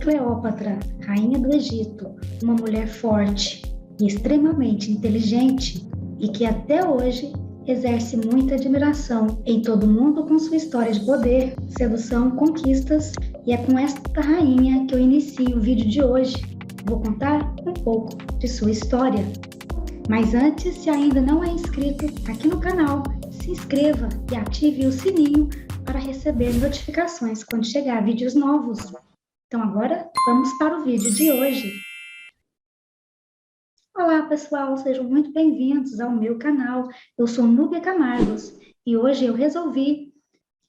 Cleópatra, rainha do Egito, uma mulher forte e extremamente inteligente e que até hoje exerce muita admiração em todo mundo com sua história de poder, sedução, conquistas, e é com esta rainha que eu inicio o vídeo de hoje. Vou contar um pouco de sua história. Mas antes, se ainda não é inscrito aqui no canal, se inscreva e ative o sininho para receber notificações quando chegar vídeos novos. Então agora, vamos para o vídeo de hoje. Olá pessoal, sejam muito bem-vindos ao meu canal. Eu sou Núbia Camargos e hoje eu resolvi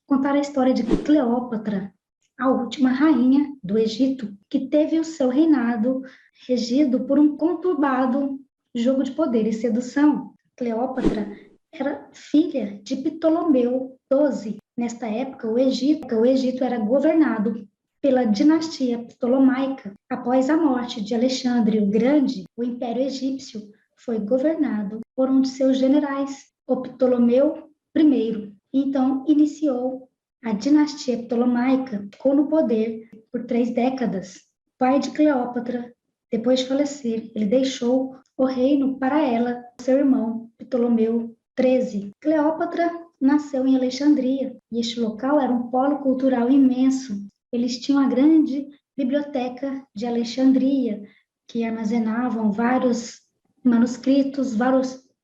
contar a história de Cleópatra, a última rainha do Egito, que teve o seu reinado regido por um conturbado jogo de poder e sedução. Cleópatra era filha de Ptolomeu XII. Nesta época, o Egito era governado pela dinastia ptolomaica. Após a morte de Alexandre o Grande, o Império Egípcio foi governado por um de seus generais, o Ptolomeu I. Então, iniciou a dinastia ptolomaica, ficou no poder por 3 décadas. O pai de Cleópatra, depois de falecer, ele deixou o reino para ela, seu irmão Ptolomeu XIII. Cleópatra nasceu em Alexandria, e este local era um polo cultural imenso. Eles tinham a grande biblioteca de Alexandria, que armazenavam vários manuscritos,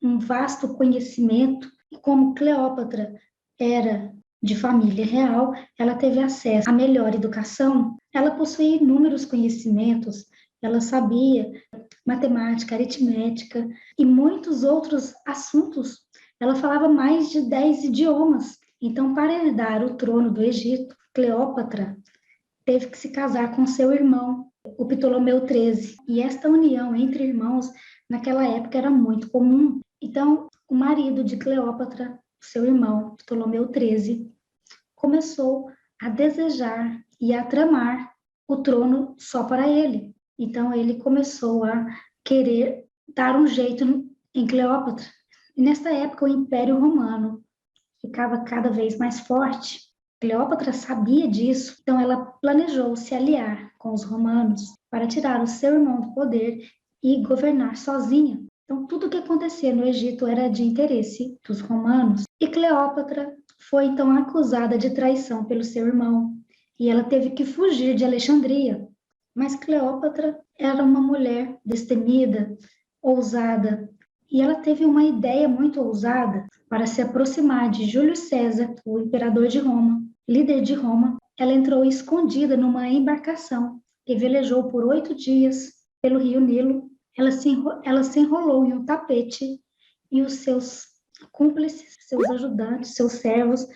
um vasto conhecimento. E como Cleópatra era de família real, ela teve acesso à melhor educação. Ela possuía inúmeros conhecimentos, ela sabia matemática, aritmética e muitos outros assuntos. Ela falava mais de 10 idiomas. Então, para herdar o trono do Egito, Cleópatra teve que se casar com seu irmão, o Ptolomeu XIII. E esta união entre irmãos, naquela época, era muito comum. Então, o marido de Cleópatra, seu irmão, Ptolomeu XIII, começou a desejar e a tramar o trono só para ele. Então, ele começou a querer dar um jeito em Cleópatra. E nesta época, o Império Romano ficava cada vez mais forte. Cleópatra sabia disso, então ela planejou se aliar com os romanos para tirar o seu irmão do poder e governar sozinha. Então, tudo o que acontecia no Egito era de interesse dos romanos. E Cleópatra foi então acusada de traição pelo seu irmão, e ela teve que fugir de Alexandria. Mas Cleópatra era uma mulher destemida, ousada, e ela teve uma ideia muito ousada para se aproximar de Júlio César, o imperador de Roma, líder de Roma. Ela entrou escondida numa embarcação e velejou por 8 dias pelo rio Nilo. Ela se enrolou em um tapete e os seus cúmplices, seus ajudantes, seus servos,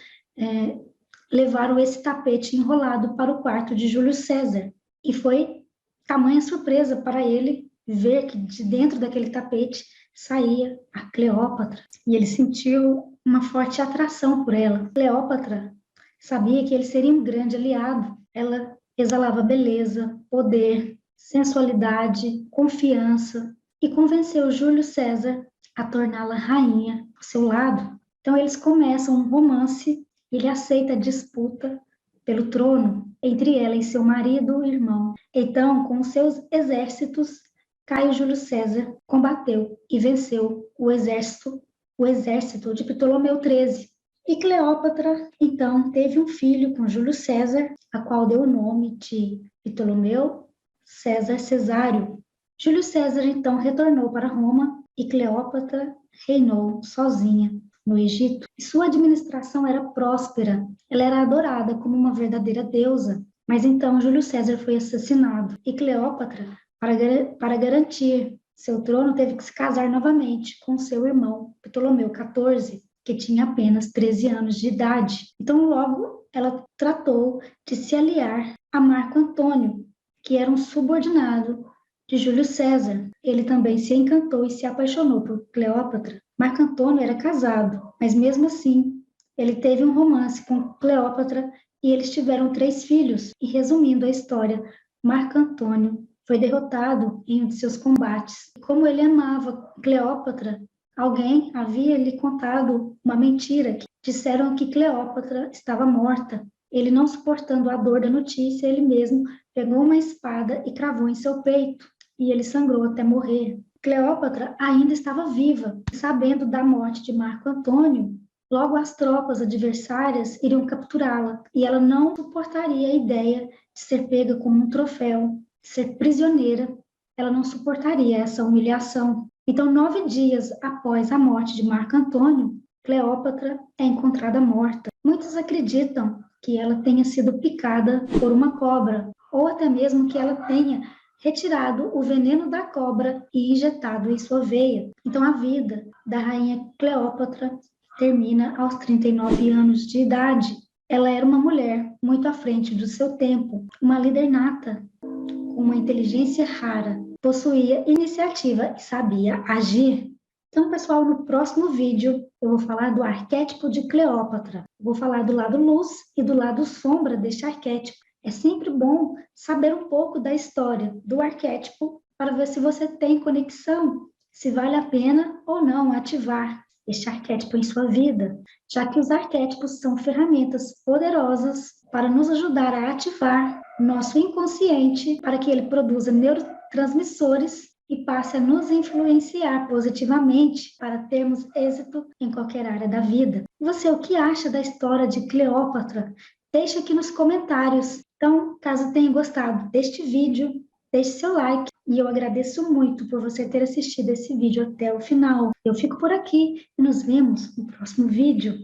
levaram esse tapete enrolado para o quarto de Júlio César. E foi tamanha surpresa para ele ver que de dentro daquele tapete saía a Cleópatra. E ele sentiu uma forte atração por ela. Cleópatra sabia que ele seria um grande aliado. Ela exalava beleza, poder, sensualidade, confiança e convenceu Júlio César a torná-la rainha ao seu lado. Então eles começam um romance e ele aceita a disputa pelo trono entre ela e seu marido e irmão. Então, com seus exércitos, Caio Júlio César combateu e venceu o exército de Ptolomeu XIII. E Cleópatra, então, teve um filho com Júlio César, a qual deu o nome de Ptolomeu César Cesário. Júlio César, então, retornou para Roma e Cleópatra reinou sozinha no Egito. E sua administração era próspera, ela era adorada como uma verdadeira deusa. Mas então Júlio César foi assassinado e Cleópatra, para garantir seu trono, teve que se casar novamente com seu irmão Ptolomeu XIV, que tinha apenas 13 anos de idade. Então, logo, ela tratou de se aliar a Marco Antônio, que era um subordinado de Júlio César. Ele também se encantou e se apaixonou por Cleópatra. Marco Antônio era casado, mas mesmo assim, ele teve um romance com Cleópatra e eles tiveram 3 filhos. E resumindo a história, Marco Antônio foi derrotado em um de seus combates. Como ele amava Cleópatra, alguém havia lhe contado uma mentira. Disseram que Cleópatra estava morta. Ele, não suportando a dor da notícia, ele mesmo pegou uma espada e cravou em seu peito, e ele sangrou até morrer. Cleópatra ainda estava viva, sabendo da morte de Marco Antônio. Logo as tropas adversárias iriam capturá-la, e ela não suportaria a ideia de ser pega como um troféu, de ser prisioneira. Ela não suportaria essa humilhação. Então, 9 dias após a morte de Marco Antônio, Cleópatra é encontrada morta. Muitos acreditam que ela tenha sido picada por uma cobra, ou até mesmo que ela tenha retirado o veneno da cobra e injetado em sua veia. Então, a vida da rainha Cleópatra termina aos 39 anos de idade. Ela era uma mulher muito à frente do seu tempo, uma líder nata, com uma inteligência rara, possuía iniciativa e sabia agir. Então, pessoal, no próximo vídeo eu vou falar do arquétipo de Cleópatra. Vou falar do lado luz e do lado sombra deste arquétipo. É sempre bom saber um pouco da história do arquétipo para ver se você tem conexão, se vale a pena ou não ativar este arquétipo em sua vida, já que os arquétipos são ferramentas poderosas para nos ajudar a ativar nosso inconsciente para que ele produza neurotransmissores e passe a nos influenciar positivamente para termos êxito em qualquer área da vida. Você, o que acha da história de Cleópatra? Deixe aqui nos comentários. Então, caso tenha gostado deste vídeo, deixe seu like e eu agradeço muito por você ter assistido esse vídeo até o final. Eu fico por aqui e nos vemos no próximo vídeo.